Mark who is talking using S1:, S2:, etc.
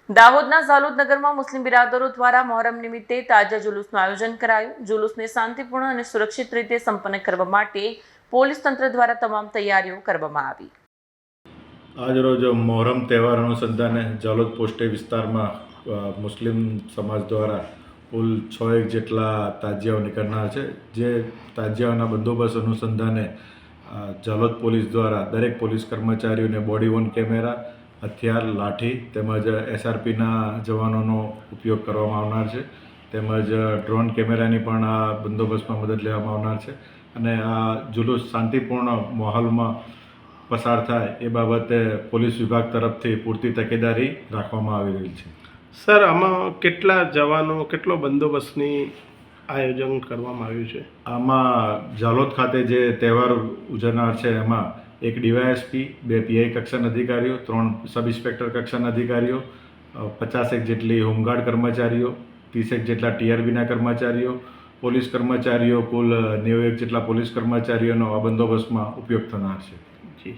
S1: દાહોદના ઝાલોદ નગરમાં મુસ્લિમ બિરાદરો દ્વારા મોહરમ નિમિત્તે તાજા જુલુસનું આયોજન કરાયું. જુલુસને શાંતિપૂર્ણ અને સુરક્ષિત રીતે સંપન્ન કરવા માટે પોલીસ તંત્ર દ્વારા તમામ તૈયારીઓ કરવામાં આવી.
S2: આજરોજ મોહરમ તહેવાર અનુસંધાને ઝાલોદ પોસ્ટે વિસ્તારમાં મુસ્લિમ સમાજ દ્વારા કુલ 6 જેટલા તાજિયાઓ નીકળનાર છે. જે તાજિયાઓના બંદોબસ્ત અનુસંધાને ઝાલોદ પોલીસ દ્વારા દરેક પોલીસ કર્મચારીઓને બોડી વોર્ન કેમેરા, હથિયાર, લાઠી તેમજ SRPના જવાનોનો ઉપયોગ કરવામાં આવનાર છે. તેમજ ડ્રોન કેમેરાની પણ આ બંદોબસ્તમાં મદદ લેવામાં આવનાર છે. અને આ જુલુસ શાંતિપૂર્ણ માહોલમાં પસાર થાય એ બાબતે પોલીસ વિભાગ તરફથી પૂરતી તકેદારી રાખવામાં આવી રહી છે.
S3: સર, આમાં કેટલા જવાનો, કેટલો બંદોબસ્તની આયોજન કરવામાં આવ્યું છે?
S2: આમાં ઝાલોદ ખાતે જે તહેવાર ઉજવનાર છે એમાં એક DYSP, 2 PI કક્ષાના અધિકારીઓ, 3 સબ ઇન્સ્પેક્ટર કક્ષાના અધિકારીઓ, 50 જેટલી હોમગાર્ડ કર્મચારીઓ, 30 જેટલા TRBના કર્મચારીઓ, પોલીસ કર્મચારીઓ, કુલ 91 જેટલા પોલીસ કર્મચારીઓનો આ બંદોબસ્તમાં ઉપયોગ થનાર છે.
S3: જી.